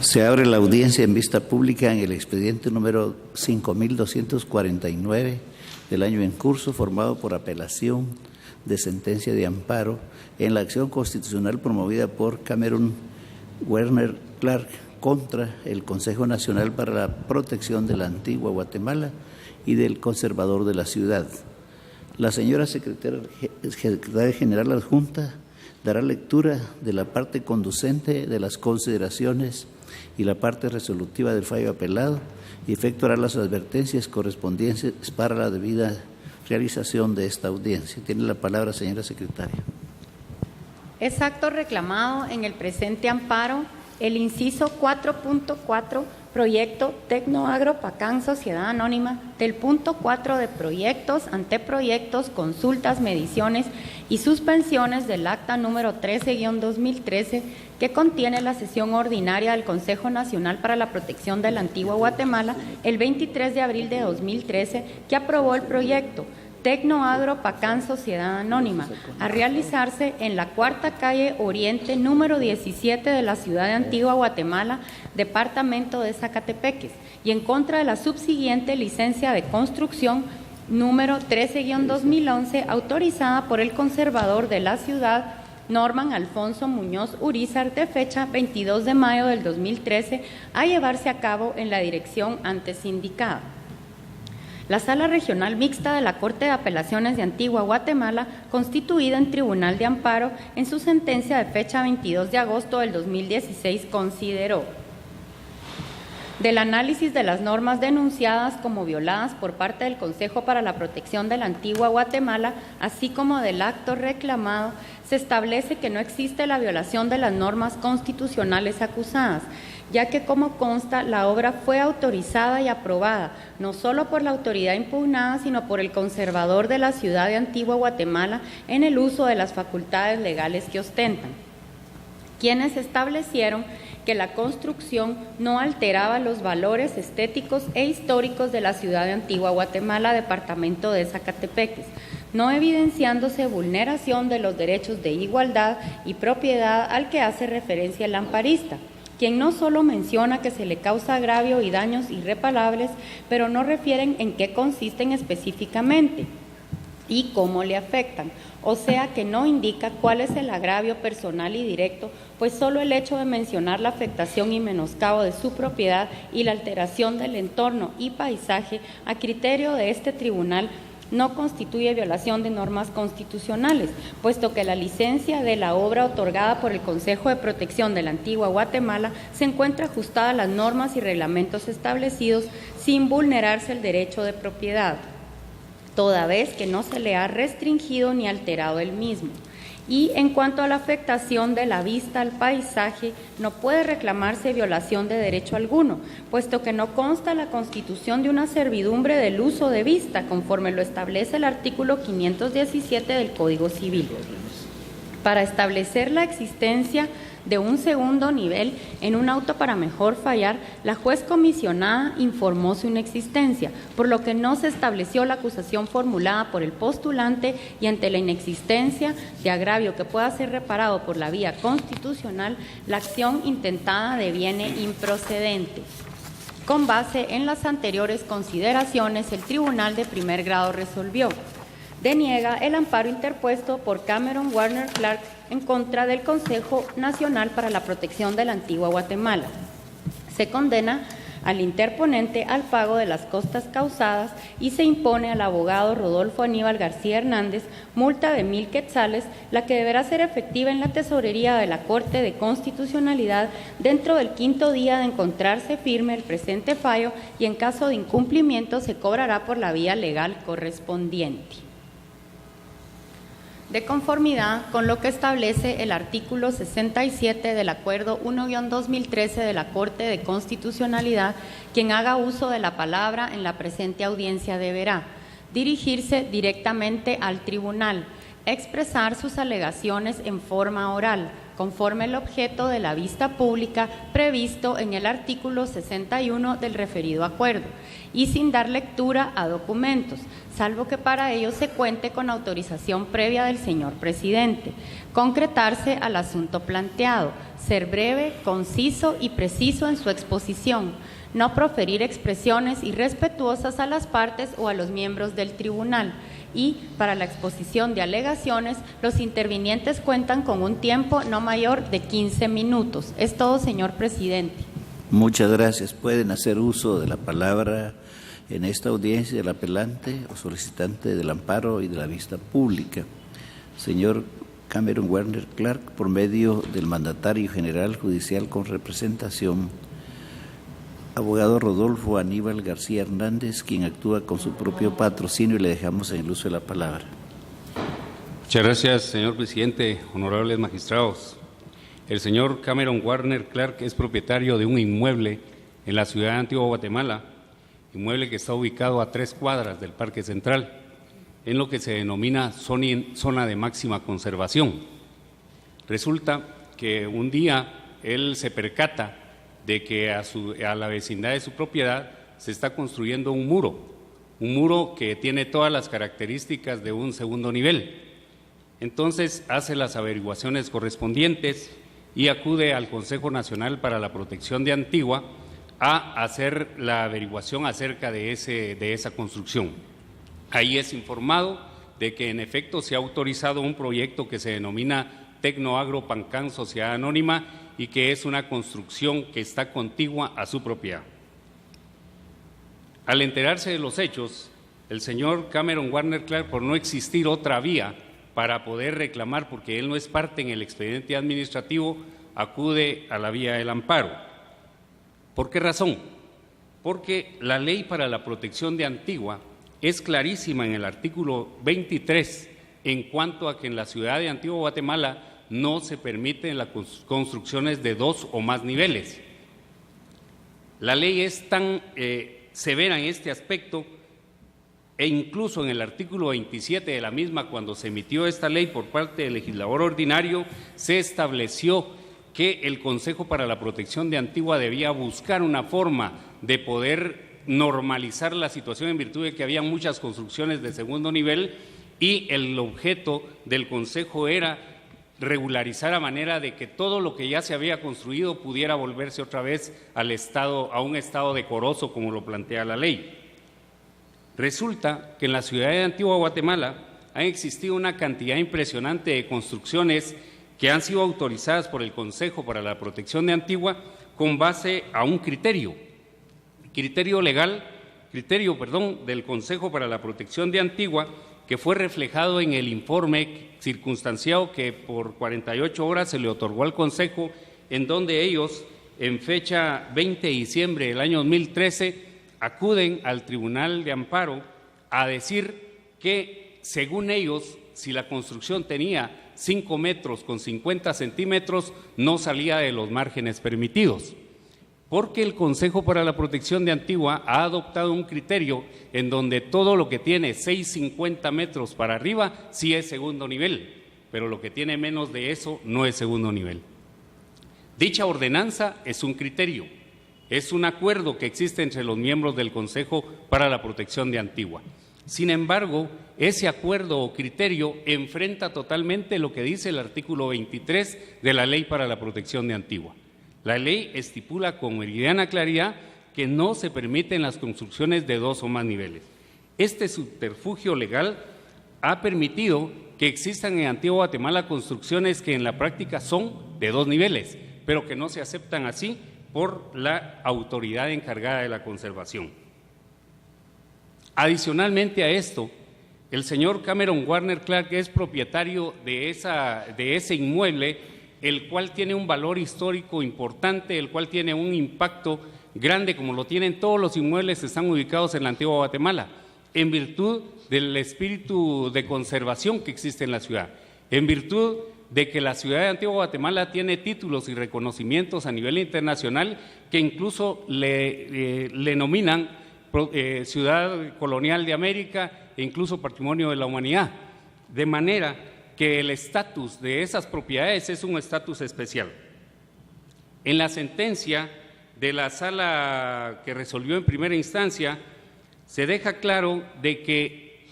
Se abre la audiencia en vista pública en el expediente número 5249 del año en curso, formado por apelación de sentencia de amparo en la acción constitucional promovida por Cameron Werner Clark contra el Consejo Nacional para la Protección de la Antigua Guatemala y del Conservador de la Ciudad. La señora secretaria general adjunta dará lectura de la parte conducente de las consideraciones y la parte resolutiva del fallo apelado y efectuará las advertencias correspondientes para la debida realización de esta audiencia. Tiene la palabra, señora secretaria. Es acto reclamado en el presente amparo el inciso 4.4, proyecto Tecnoagro Pacán Sociedad Anónima, del punto 4 de proyectos, anteproyectos, consultas, mediciones y suspensiones del acta número 13-2013, que contiene la sesión ordinaria del Consejo Nacional para la Protección de la Antigua Guatemala el 23 de abril de 2013, que aprobó el proyecto Tecnoagro Pacán Sociedad Anónima, a realizarse en la cuarta calle Oriente, número 17 de la ciudad de Antigua Guatemala, departamento de Zacatepeques, y en contra de la subsiguiente licencia de construcción número 13-2011, autorizada por el conservador de la ciudad, Norman Alfonso Muñoz Urizar, de fecha 22 de mayo del 2013, a llevarse a cabo en la dirección antes indicada. La Sala Regional Mixta de la Corte de Apelaciones de Antigua Guatemala, constituida en Tribunal de Amparo, en su sentencia de fecha 22 de agosto del 2016, consideró: del análisis de las normas denunciadas como violadas por parte del Consejo para la Protección de la Antigua Guatemala, así como del acto reclamado, se establece que no existe la violación de las normas constitucionales acusadas, ya que, como consta, la obra fue autorizada y aprobada no solo por la autoridad impugnada, sino por el conservador de la ciudad de Antigua Guatemala en el uso de las facultades legales que ostentan, quienes establecieron que la construcción no alteraba los valores estéticos e históricos de la ciudad de Antigua Guatemala, departamento de Zacatepeques, no evidenciándose vulneración de los derechos de igualdad y propiedad al que hace referencia el amparista, quien no solo menciona que se le causa agravio y daños irreparables, pero no refieren en qué consisten específicamente y cómo le afectan, o sea que no indica cuál es el agravio personal y directo, pues solo el hecho de mencionar la afectación y menoscabo de su propiedad y la alteración del entorno y paisaje, a criterio de este tribunal, no constituye violación de normas constitucionales, puesto que la licencia de la obra otorgada por el Consejo de Protección de la Antigua Guatemala se encuentra ajustada a las normas y reglamentos establecidos sin vulnerarse el derecho de propiedad, toda vez que no se le ha restringido ni alterado el mismo. Y en cuanto a la afectación de la vista al paisaje, no puede reclamarse violación de derecho alguno, puesto que no consta la constitución de una servidumbre del uso de vista, conforme lo establece el artículo 517 del Código Civil. Para establecer la existencia de un segundo nivel en un auto para mejor fallar, la juez comisionada informó su inexistencia, por lo que no se estableció la acusación formulada por el postulante, y ante la inexistencia de agravio que pueda ser reparado por la vía constitucional, la acción intentada deviene improcedente. Con base en las anteriores consideraciones, el Tribunal de Primer Grado resolvió: deniega el amparo interpuesto por Cameron Werner Clark en contra del Consejo Nacional para la Protección de la Antigua Guatemala. Se condena al interponente al pago de las costas causadas y se impone al abogado Rodolfo Aníbal García Hernández multa de 1,000 quetzales, la que deberá ser efectiva en la tesorería de la Corte de Constitucionalidad dentro del 5º día de encontrarse firme el presente fallo, y en caso de incumplimiento se cobrará por la vía legal correspondiente. De conformidad con lo que establece el artículo 67 del Acuerdo 1-2013 de la Corte de Constitucionalidad, quien haga uso de la palabra en la presente audiencia deberá dirigirse directamente al tribunal, expresar sus alegaciones en forma oral, conforme el objeto de la vista pública previsto en el artículo 61 del referido acuerdo, y sin dar lectura a documentos, salvo que para ello se cuente con autorización previa del señor presidente. Concretarse al asunto planteado, ser breve, conciso y preciso en su exposición, no proferir expresiones irrespetuosas a las partes o a los miembros del tribunal. Y para la exposición de alegaciones, los intervinientes cuentan con un tiempo no mayor de 15 minutos. Es todo, señor presidente. Muchas gracias. Pueden hacer uso de la palabra en esta audiencia el apelante o solicitante del amparo y de la vista pública. Señor Cameron Werner Clark, por medio del mandatario general judicial con representación, abogado Rodolfo Aníbal García Hernández, quien actúa con su propio patrocinio, y le dejamos en el uso de la palabra. Muchas gracias, señor presidente, honorables magistrados. El señor Cameron Werner Clark es propietario de un inmueble en la ciudad de Antigua Guatemala, inmueble que está ubicado a 3 cuadras del Parque Central, en lo que se denomina zona de máxima conservación. Resulta que un día él se percata de que a la vecindad de su propiedad se está construyendo un muro que tiene todas las características de un segundo nivel. Entonces hace las averiguaciones correspondientes y acude al Consejo Nacional para la Protección de Antigua a hacer la averiguación acerca de esa construcción. Ahí es informado de que en efecto se ha autorizado un proyecto que se denomina Tecnoagro Pancán Sociedad Anónima y que es una construcción que está contigua a su propiedad. Al enterarse de los hechos, el señor Cameron Werner Clark, por no existir otra vía para poder reclamar, porque él no es parte en el expediente administrativo, acude a la vía del amparo. ¿Por qué razón? Porque la Ley para la Protección de Antigua es clarísima en el artículo 23 en cuanto a que en la ciudad de Antigua Guatemala no se permiten las construcciones de 2 o más niveles. La ley es tan severa en este aspecto, e incluso en el artículo 27 de la misma, cuando se emitió esta ley por parte del legislador ordinario, se estableció que el Consejo para la Protección de Antigua debía buscar una forma de poder normalizar la situación en virtud de que había muchas construcciones de segundo nivel, y el objeto del Consejo era regularizar a manera de que todo lo que ya se había construido pudiera volverse otra vez a un estado decoroso, como lo plantea la ley. Resulta que en la ciudad de Antigua Guatemala ha existido una cantidad impresionante de construcciones que han sido autorizadas por el Consejo para la Protección de Antigua con base a un criterio del Consejo para la Protección de Antigua, que fue reflejado en el informe circunstanciado que por 48 horas se le otorgó al Consejo, en donde ellos, en fecha 20 de diciembre del año 2013, acuden al Tribunal de Amparo a decir que, según ellos, si la construcción tenía 5 metros con 50 centímetros, no salía de los márgenes permitidos, porque el Consejo para la Protección de Antigua ha adoptado un criterio en donde todo lo que tiene 6,50 metros para arriba sí es segundo nivel, pero lo que tiene menos de eso no es segundo nivel. Dicha ordenanza es un criterio, es un acuerdo que existe entre los miembros del Consejo para la Protección de Antigua. Sin embargo, ese acuerdo o criterio enfrenta totalmente lo que dice el artículo 23 de la Ley para la Protección de Antigua. La ley estipula con meridiana claridad que no se permiten las construcciones de 2 o más niveles. Este subterfugio legal ha permitido que existan en Antigua Guatemala construcciones que en la práctica son de 2 niveles, pero que no se aceptan así por la autoridad encargada de la conservación. Adicionalmente a esto, el señor Cameron Werner Clark es propietario de ese inmueble, el cual tiene un valor histórico importante, el cual tiene un impacto grande, como lo tienen todos los inmuebles que están ubicados en la Antigua Guatemala, en virtud del espíritu de conservación que existe en la ciudad, en virtud de que la ciudad de Antigua Guatemala tiene títulos y reconocimientos a nivel internacional que incluso le nominan Ciudad Colonial de América e incluso Patrimonio de la Humanidad. de manera que el estatus de esas propiedades es un estatus especial. En la sentencia de la sala que resolvió en primera instancia, se deja claro de que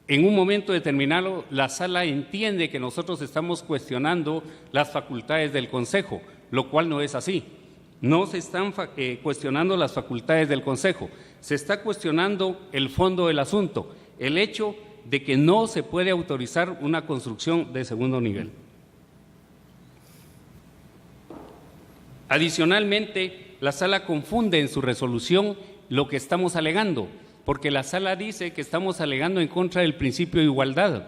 en un momento determinado la sala entiende que nosotros estamos cuestionando las facultades del Consejo, lo cual no es así. No se están cuestionando las facultades del Consejo, se está cuestionando el fondo del asunto, el hecho de que no se puede autorizar una construcción de segundo nivel. Adicionalmente, la sala confunde en su resolución lo que estamos alegando, porque la sala dice que estamos alegando en contra del principio de igualdad,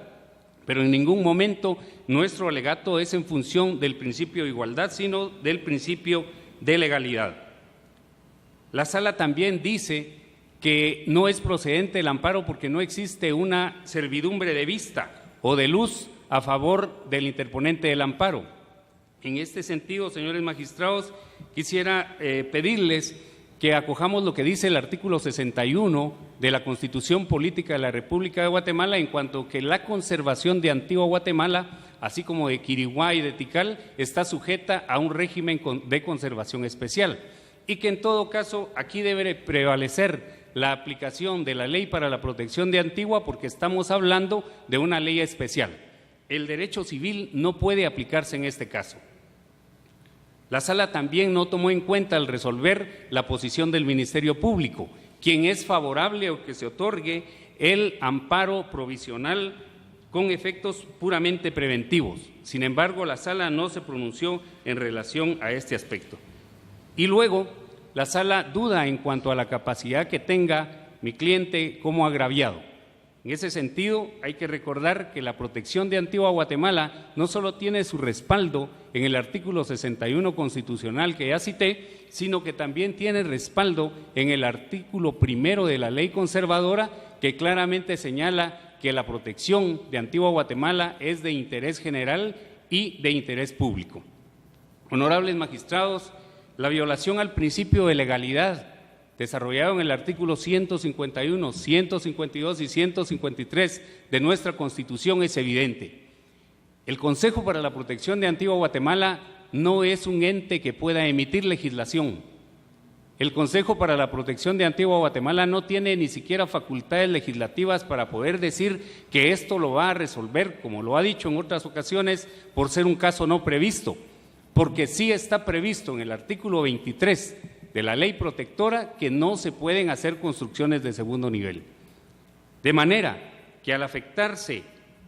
pero en ningún momento nuestro alegato es en función del principio de igualdad, sino del principio de legalidad. La sala también dice que no es procedente el amparo porque no existe una servidumbre de vista o de luz a favor del interponente del amparo. En este sentido, señores magistrados, quisiera pedirles que acojamos lo que dice el artículo 61 de la Constitución Política de la República de Guatemala en cuanto que la conservación de Antigua Guatemala, así como de Quiriguá y de Tikal, está sujeta a un régimen de conservación especial y que en todo caso aquí debe prevalecer la aplicación de la Ley para la Protección de Antigua porque estamos hablando de una ley especial. El derecho civil no puede aplicarse en este caso. La sala también no tomó en cuenta al resolver la posición del Ministerio Público, quien es favorable a que se otorgue el amparo provisional con efectos puramente preventivos. Sin embargo, la sala no se pronunció en relación a este aspecto. Y luego, la sala duda en cuanto a la capacidad que tenga mi cliente como agraviado. En ese sentido, hay que recordar que la protección de Antigua Guatemala no solo tiene su respaldo en el artículo 61 constitucional que ya cité, sino que también tiene respaldo en el artículo 1 de la Ley Conservadora, que claramente señala que la protección de Antigua Guatemala es de interés general y de interés público. Honorables magistrados, la violación al principio de legalidad desarrollado en el artículo 151, 152 y 153 de nuestra Constitución es evidente. El Consejo para la Protección de Antigua Guatemala no es un ente que pueda emitir legislación. El Consejo para la Protección de Antigua Guatemala no tiene ni siquiera facultades legislativas para poder decir que esto lo va a resolver, como lo ha dicho en otras ocasiones, por ser un caso no previsto, porque sí está previsto en el artículo 23 de la ley protectora que no se pueden hacer construcciones de segundo nivel. De manera que al afectarse,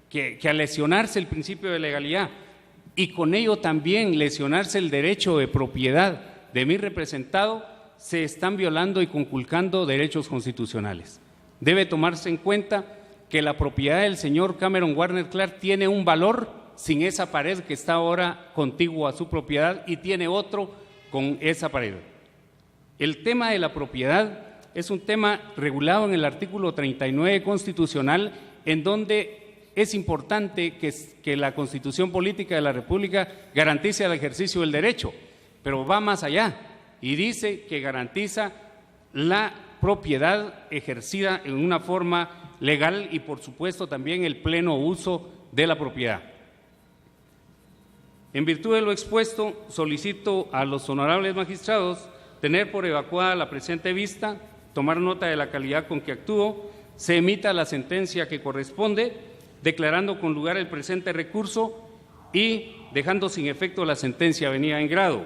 que al lesionarse el principio de legalidad y con ello también lesionarse el derecho de propiedad de mi representado, se están violando y conculcando derechos constitucionales. Debe tomarse en cuenta que la propiedad del señor Cameron Warner Clark tiene un valor sin esa pared que está ahora contigua a su propiedad y tiene otro con esa pared. El tema de la propiedad es un tema regulado en el artículo 39 constitucional, en donde es importante que la Constitución Política de la República garantice el ejercicio del derecho, pero va más allá y dice que garantiza la propiedad ejercida en una forma legal y, por supuesto, también el pleno uso de la propiedad. En virtud de lo expuesto, solicito a los honorables magistrados tener por evacuada la presente vista, tomar nota de la calidad con que actúo, se emita la sentencia que corresponde, declarando con lugar el presente recurso y dejando sin efecto la sentencia venida en grado.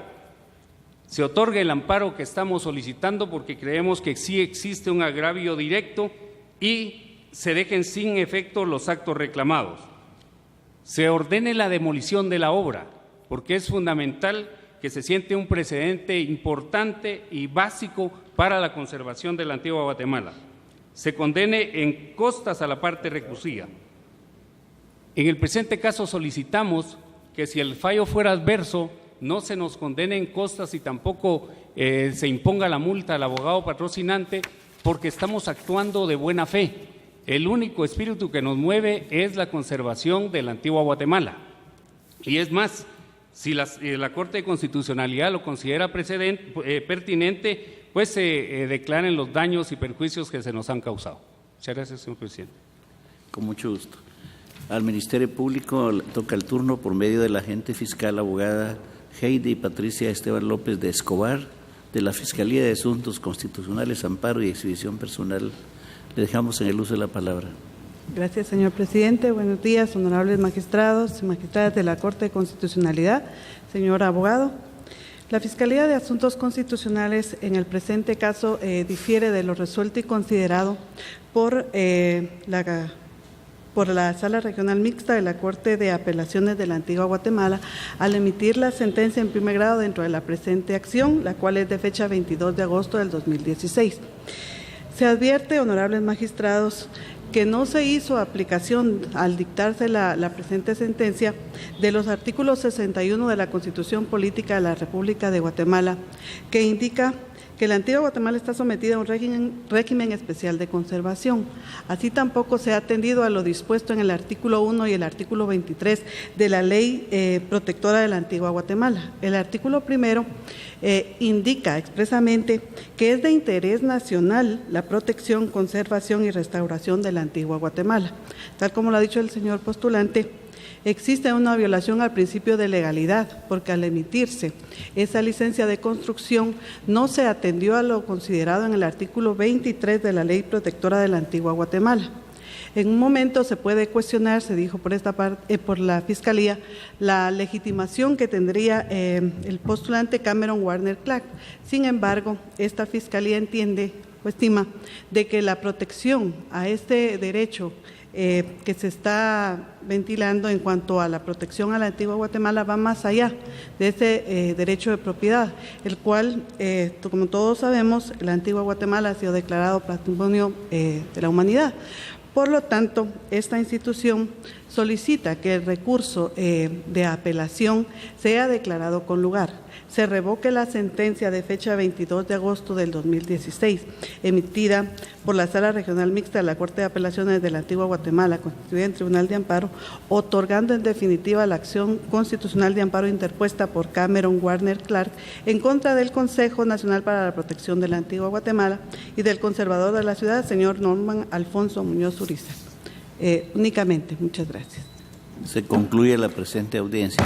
Se otorga el amparo que estamos solicitando porque creemos que sí existe un agravio directo y se dejen sin efecto los actos reclamados. Se ordene la demolición de la obra porque es fundamental que se siente un precedente importante y básico para la conservación de la Antigua Guatemala. Se condene en costas a la parte recursiva. En el presente caso solicitamos que si el fallo fuera adverso, no se nos condene en costas y tampoco se imponga la multa al abogado patrocinante, porque estamos actuando de buena fe. El único espíritu que nos mueve es la conservación de la Antigua Guatemala. Y es más, si la Corte de Constitucionalidad lo considera pertinente, pues se declaren los daños y perjuicios que se nos han causado. Muchas gracias, señor presidente. Con mucho gusto. Al Ministerio Público le toca el turno por medio de la agente fiscal abogada Heidi Patricia Esteban López de Escobar, de la Fiscalía de Asuntos Constitucionales, Amparo y Exhibición Personal. Le dejamos en el uso de la palabra. Gracias, señor presidente. Buenos días, honorables magistrados y magistradas de la Corte de Constitucionalidad, señor abogado. La Fiscalía de Asuntos Constitucionales en el presente caso difiere de lo resuelto y considerado por la Sala Regional Mixta de la Corte de Apelaciones de la Antigua Guatemala al emitir la sentencia en primer grado dentro de la presente acción, la cual es de fecha 22 de agosto del 2016. Se advierte, honorables magistrados, que no se hizo aplicación al dictarse la presente sentencia de los artículos 61 de la Constitución Política de la República de Guatemala, que indica que la Antigua Guatemala está sometida a un régimen especial de conservación. Así tampoco se ha atendido a lo dispuesto en el artículo 1 y el artículo 23 de la Ley Protectora de la Antigua Guatemala. El artículo primero indica expresamente que es de interés nacional la protección, conservación y restauración de la Antigua Guatemala. Tal como lo ha dicho el señor postulante, existe una violación al principio de legalidad, porque al emitirse esa licencia de construcción no se atendió a lo considerado en el artículo 23 de la Ley Protectora de la Antigua Guatemala. En un momento se puede cuestionar, se dijo por esta parte, por la Fiscalía, la legitimación que tendría el postulante Cameron Warner Clark. Sin embargo, esta Fiscalía entiende o estima de que la protección a este derecho que se está ventilando en cuanto a la protección a la Antigua Guatemala va más allá de ese derecho de propiedad, el cual, como todos sabemos, la Antigua Guatemala ha sido declarado Patrimonio de la Humanidad. Por lo tanto, esta institución solicita que el recurso de apelación sea declarado con lugar. Se revoque la sentencia de fecha 22 de agosto del 2016, emitida por la Sala Regional Mixta de la Corte de Apelaciones de la Antigua Guatemala, constituida en Tribunal de Amparo, otorgando en definitiva la acción constitucional de amparo interpuesta por Cameron Warner Clark en contra del Consejo Nacional para la Protección de la Antigua Guatemala y del conservador de la ciudad, señor Norman Alfonso Muñoz Uriza. Únicamente, muchas gracias. Se concluye la presente audiencia.